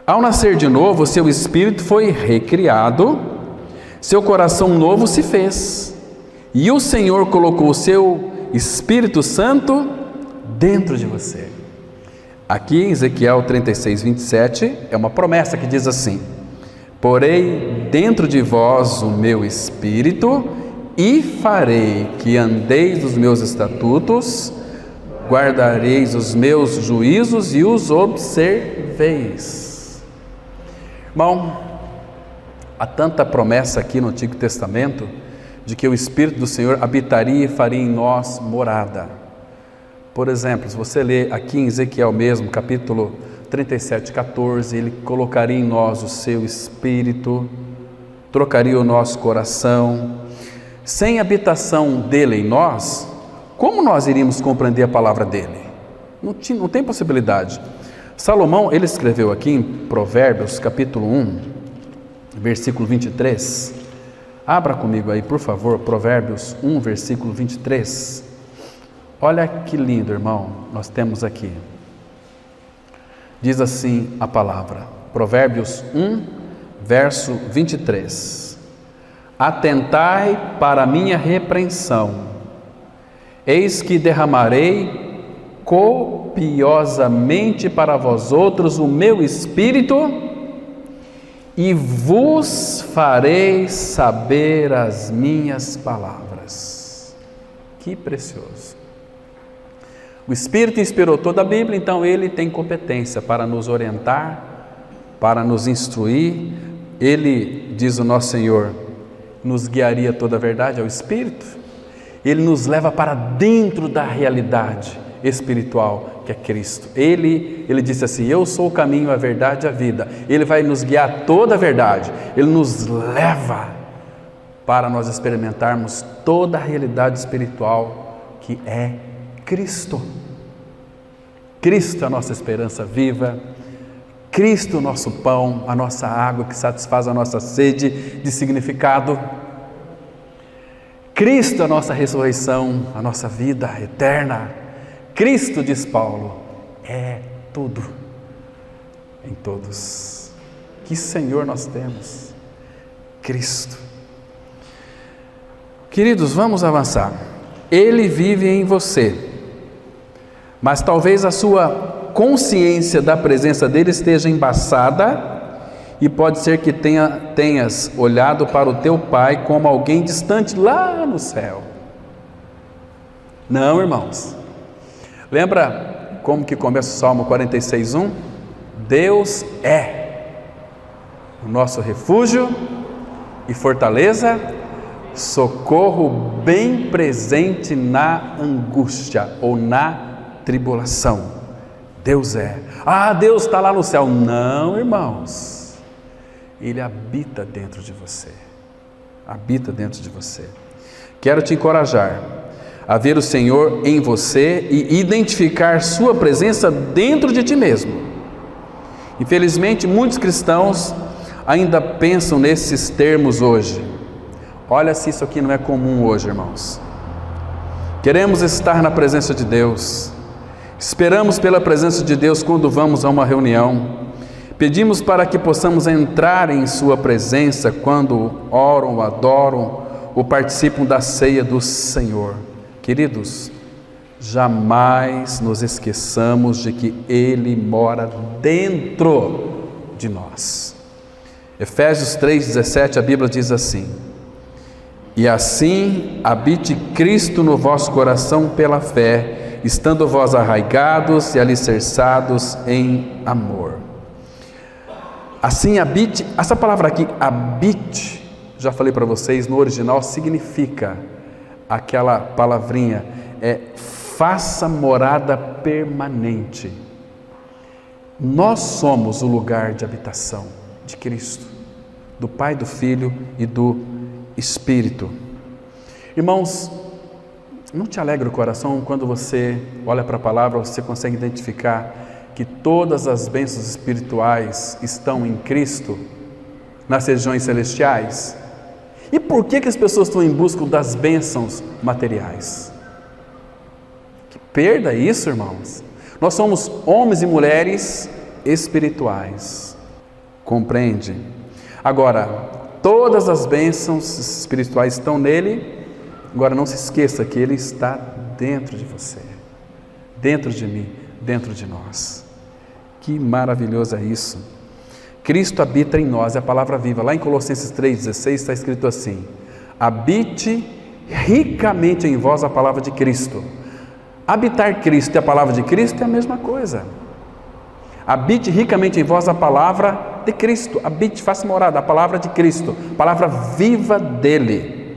Ao nascer de novo, seu espírito foi recriado, seu coração novo se fez, e o Senhor colocou o seu Espírito Santo dentro de você. Aqui em Ezequiel 36, 27, é uma promessa que diz assim: porei dentro de vós o meu Espírito e farei que andeis os meus estatutos, guardareis os meus juízos e os observeis. Irmão, há tanta promessa aqui no Antigo Testamento de que o Espírito do Senhor habitaria e faria em nós morada. Por exemplo, se você ler aqui em Ezequiel mesmo, capítulo 37, 14, Ele colocaria em nós o seu Espírito, trocaria o nosso coração. Sem habitação dele em nós, como nós iríamos compreender a palavra dele? Não tem possibilidade. Salomão, ele escreveu aqui em Provérbios, capítulo 1, versículo 23. Abra comigo aí, por favor, Provérbios 1, versículo 23. Olha que lindo, irmão, nós temos aqui. Diz assim a palavra, Provérbios 1, verso 23. Atentai para a minha repreensão, eis que derramarei copiosamente para vós outros o meu Espírito, e vos farei saber as minhas palavras. Que precioso! O Espírito inspirou toda a Bíblia, então Ele tem competência para nos orientar, para nos instruir. Ele, diz o nosso Senhor, nos guiaria toda a verdade, é o Espírito. Ele nos leva para dentro da realidade espiritual que é Cristo. Ele disse assim: eu sou o caminho, a verdade e a vida. Ele vai nos guiar toda a verdade. Ele nos leva para nós experimentarmos toda a realidade espiritual que é Cristo. Cristo é a nossa esperança viva, Cristo é o nosso pão, a nossa água que satisfaz a nossa sede de significado, Cristo é a nossa ressurreição, a nossa vida eterna. Cristo, diz Paulo, é tudo em todos. Que Senhor nós temos? Cristo. Queridos, vamos avançar. Ele vive em você, mas talvez a sua consciência da presença dele esteja embaçada e pode ser que tenhas olhado para o teu pai como alguém distante lá no céu. Não, irmãos. Lembra como que começa o Salmo 46:1? Deus é o nosso refúgio e fortaleza, socorro bem presente na angústia ou na tribulação. Deus é. Ah, Deus está lá no céu. Não, irmãos. Ele habita dentro de você. Habita dentro de você. Quero te encorajar a ver o Senhor em você e identificar sua presença dentro de ti mesmo. Infelizmente, muitos cristãos ainda pensam nesses termos hoje. Olha se isso aqui não é comum hoje, irmãos. Queremos estar na presença de Deus. Esperamos pela presença de Deus quando vamos a uma reunião. Pedimos para que possamos entrar em sua presença quando oram, adoram ou participam da ceia do Senhor. Queridos, jamais nos esqueçamos de que Ele mora dentro de nós. Efésios 3,17, a Bíblia diz assim: e assim habite Cristo no vosso coração pela fé, estando vós arraigados e alicerçados em amor. Assim habite, essa palavra aqui, habite, já falei para vocês, no original significa aquela palavrinha, faça morada permanente. Nós somos o lugar de habitação de Cristo, do Pai, do Filho e do Espírito. Irmãos, não te alegra o coração quando você olha para a palavra, você consegue identificar que todas as bênçãos espirituais estão em Cristo, nas regiões celestiais? E por que as pessoas estão em busca das bênçãos materiais? Que perda isso, irmãos! Nós somos homens e mulheres espirituais, compreende? Agora, todas as bênçãos espirituais estão nele. Agora não se esqueça que ele está dentro de você, dentro de mim, dentro de nós. Que maravilhoso é isso! Cristo habita em nós, é a palavra viva. Lá em Colossenses 3,16 está escrito assim: habite ricamente em vós a palavra de Cristo. Habitar Cristo e a palavra de Cristo é a mesma coisa. Habite ricamente em vós a palavra de Cristo. Habite, faça morada, a palavra de Cristo, palavra viva dele.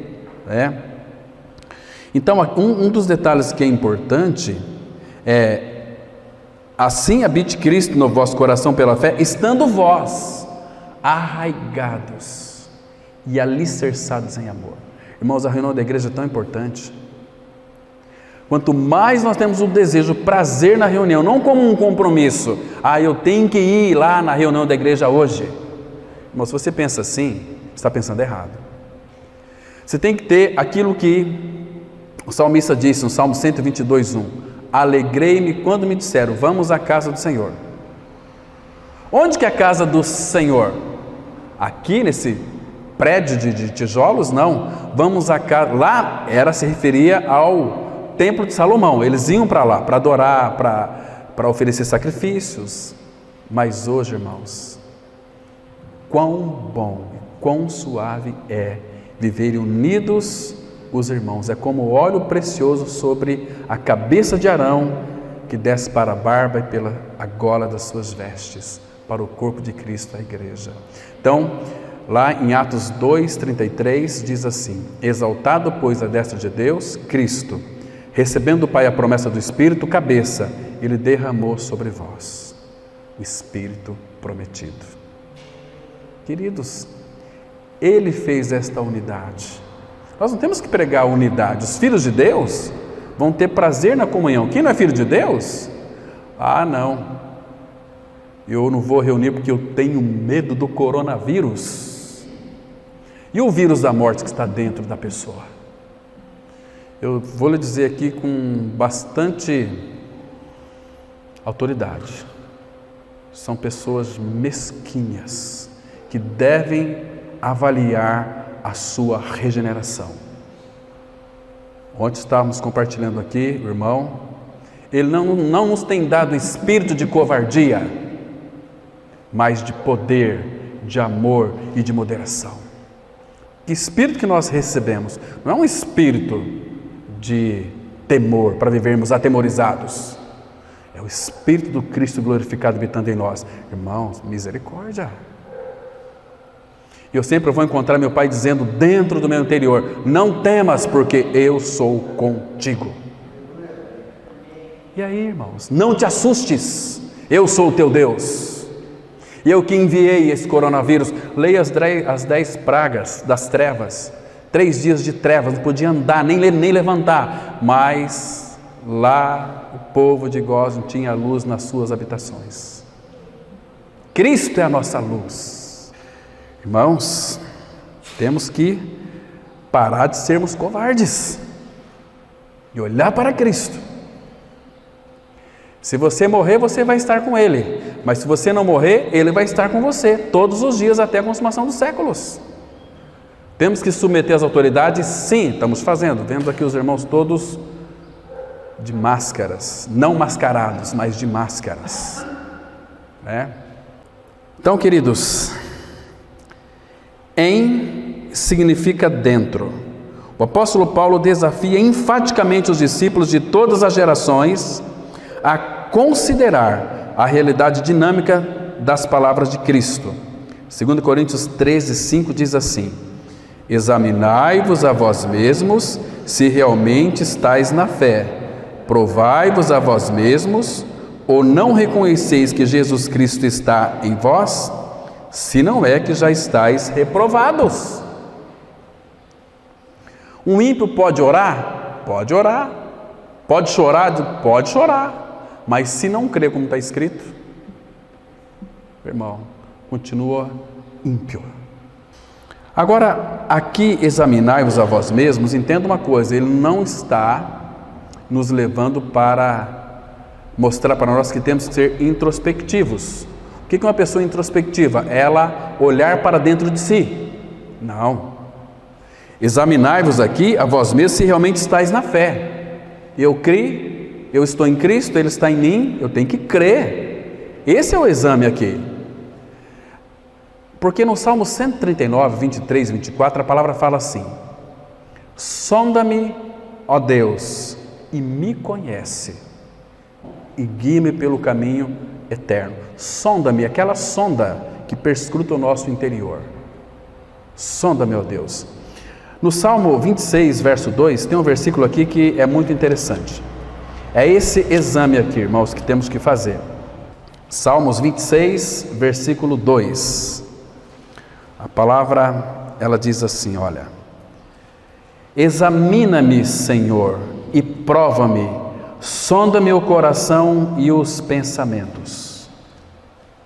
Então, um dos detalhes que é importante é: assim habite Cristo no vosso coração pela fé, estando vós arraigados e alicerçados em amor. Irmãos, a reunião da igreja é tão importante. Quanto mais nós temos o desejo, o prazer na reunião, não como um compromisso, eu tenho que ir lá na reunião da igreja hoje. Irmão, se você pensa assim, você está pensando errado. Você tem que ter aquilo que o salmista disse no Salmo 122:1: alegrei-me quando me disseram, vamos à casa do Senhor. Onde que é a casa do Senhor? Aqui nesse prédio de tijolos? Não, vamos à casa, lá se referia ao templo de Salomão. Eles iam para lá, para adorar, para oferecer sacrifícios. Mas hoje, irmãos, quão bom, quão suave é viverem unidos os irmãos. É como óleo precioso sobre a cabeça de Arão, que desce para a barba e pela gola das suas vestes, para o corpo de Cristo, a igreja. Então, lá em Atos 2:33 diz assim: exaltado pois a destra de Deus, Cristo, recebendo do Pai a promessa do Espírito, cabeça, ele derramou sobre vós o Espírito prometido. Queridos, ele fez esta unidade. Nós não temos que pregar a unidade. Os filhos de Deus vão ter prazer na comunhão. Quem não é filho de Deus? Não, eu não vou reunir porque eu tenho medo do coronavírus. E o vírus da morte que está dentro da pessoa? Eu vou lhe dizer aqui com bastante autoridade: são pessoas mesquinhas que devem avaliar a sua regeneração. Ontem estávamos compartilhando aqui, o irmão, ele não nos tem dado espírito de covardia, mas de poder, de amor e de moderação. Que espírito que nós recebemos? Não é um espírito de temor, para vivermos atemorizados. É o Espírito do Cristo glorificado habitando em nós. Irmãos, misericórdia. E eu sempre vou encontrar meu Pai dizendo dentro do meu interior: não temas, porque eu sou contigo. E aí, irmãos, não te assustes, eu sou o teu Deus. E eu que enviei esse coronavírus. Leia as 10 pragas das trevas. 3 dias de trevas, não podia andar, nem levantar. Mas lá o povo de Gósen tinha luz nas suas habitações. Cristo é a nossa luz. Irmãos, temos que parar de sermos covardes e olhar para Cristo. Se você morrer, você vai estar com Ele. Mas se você não morrer, Ele vai estar com você todos os dias até a consumação dos séculos. Temos que submeter as autoridades? Sim, estamos fazendo. Vemos aqui os irmãos todos de máscaras, não mascarados, mas de máscaras. Então, queridos, em significa dentro. O apóstolo Paulo desafia enfaticamente os discípulos de todas as gerações a considerar a realidade dinâmica das palavras de Cristo. 2 Coríntios 13:5 diz assim: examinai-vos a vós mesmos se realmente estáis na fé, provai-vos a vós mesmos, ou não reconheceis que Jesus Cristo está em vós, se não é que já estáis reprovados. Um ímpio pode orar? Pode orar. Pode chorar? Pode chorar. Mas se não crê como está escrito, irmão, continua ímpio. Agora, aqui, examinai-vos a vós mesmos, entenda uma coisa, ele não está nos levando para mostrar para nós que temos que ser introspectivos. O que é uma pessoa introspectiva? Ela olhar para dentro de si. Não. Examinai-vos aqui a vós mesmos se realmente estáis na fé. Eu creio, eu estou em Cristo, Ele está em mim, eu tenho que crer. Esse é o exame aqui. Porque no Salmo 139, 23 e 24, a palavra fala assim: sonda-me, ó Deus, e me conhece, e guia-me pelo caminho eterno. Sonda-me, aquela sonda que perscruta o nosso interior. Sonda-me, ó Deus. No Salmo 26, verso 2, tem um versículo aqui que é muito interessante. É esse exame aqui, irmãos, que temos que fazer. Salmos 26, versículo 2. A palavra, ela diz assim, olha: examina-me, Senhor, e prova-me, sonda-me o coração e os pensamentos.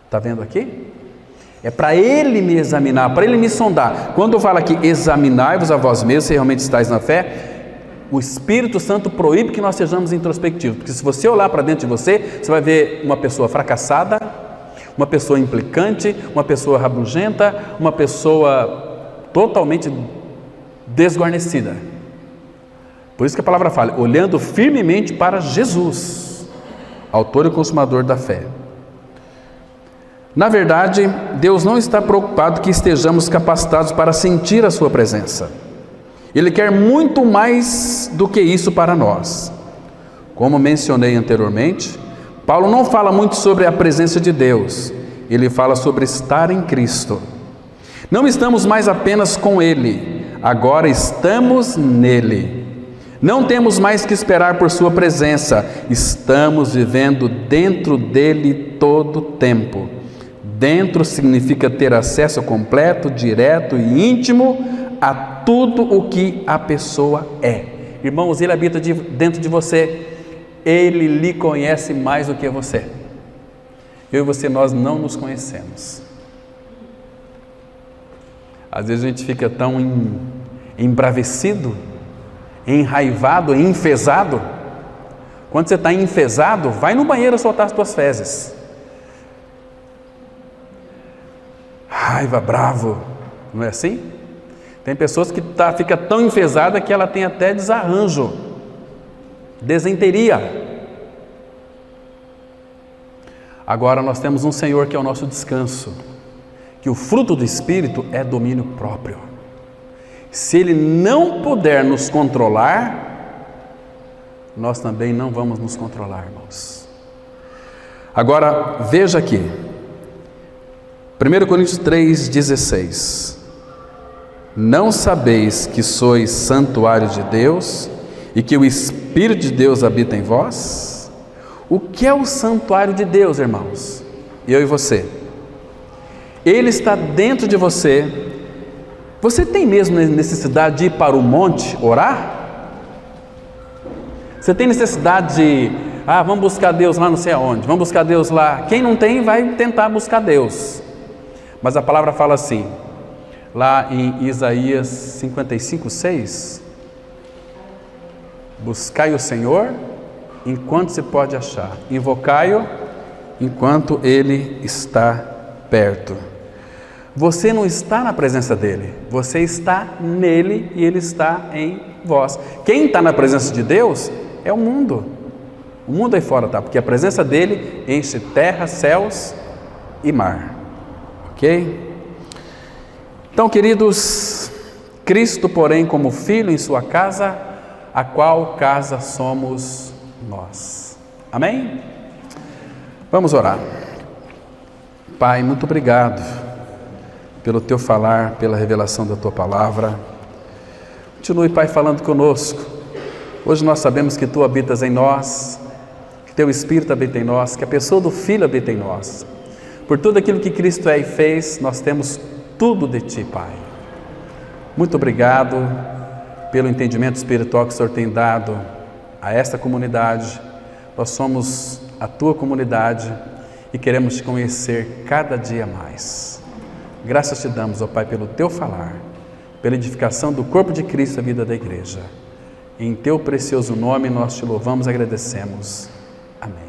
Está vendo aqui? É para Ele me examinar, para Ele me sondar. Quando eu falo aqui, examinai-vos a vós mesmos, se realmente estáis na fé, o Espírito Santo proíbe que nós sejamos introspectivos, porque se você olhar para dentro de você, você vai ver uma pessoa fracassada, uma pessoa implicante, uma pessoa rabugenta, uma pessoa totalmente desguarnecida. Por isso que a palavra fala, olhando firmemente para Jesus, autor e consumador da fé. Na verdade, Deus não está preocupado que estejamos capacitados para sentir a sua presença. Ele quer muito mais do que isso para nós. Como mencionei anteriormente, Paulo não fala muito sobre a presença de Deus, ele fala sobre estar em Cristo. Não estamos mais apenas com Ele, agora estamos nele. Não temos mais que esperar por sua presença, estamos vivendo dentro dele todo o tempo. Dentro significa ter acesso completo, direto e íntimo a tudo o que a pessoa é. Irmãos, Ele habita dentro de você. Ele lhe conhece mais do que você. Eu e você, nós não nos conhecemos. Às vezes a gente fica tão embravecido, enraivado, enfesado. Quando você está enfesado, vai no banheiro soltar as tuas fezes. Raiva, bravo, não é assim? Tem pessoas que fica tão enfesada que ela tem até desarranjo, desenteria. Agora nós temos um Senhor que é o nosso descanso, que o fruto do Espírito é domínio próprio. Se Ele não puder nos controlar, nós também não vamos nos controlar, irmãos. Agora, veja aqui, 1 Coríntios 3,16: não sabeis que sois santuário de Deus e que o Espírito de Deus habita em vós? O que é o santuário de Deus, irmãos? Eu e você. Ele está dentro de você. Você tem mesmo necessidade de ir para o monte orar? Você tem necessidade de, vamos buscar Deus lá não sei aonde, vamos buscar Deus lá. Quem não tem vai tentar buscar Deus. Mas a palavra fala assim, lá em Isaías 55:6, buscai o Senhor enquanto se pode achar, invocai-o enquanto Ele está perto. Você não está na presença dEle, você está nele e Ele está em vós. Quem está na presença de Deus é o mundo aí fora, tá? Porque a presença dEle enche terra, céus e mar. Ok? Então, queridos, Cristo, porém, como Filho em sua casa, a qual casa somos nós. Amém? Vamos orar. Pai, muito obrigado pelo Teu falar, pela revelação da Tua palavra. Continue, Pai, falando conosco. Hoje nós sabemos que Tu habitas em nós, que Teu Espírito habita em nós, que a pessoa do Filho habita em nós. Por tudo aquilo que Cristo é e fez, nós temos tudo de Ti, Pai. Muito obrigado pelo entendimento espiritual que o Senhor tem dado a esta comunidade. Nós somos a Tua comunidade e queremos Te conhecer cada dia mais. Graças Te damos, ó Pai, pelo Teu falar, pela edificação do corpo de Cristo e a vida da igreja. Em Teu precioso nome nós Te louvamos e agradecemos. Amém.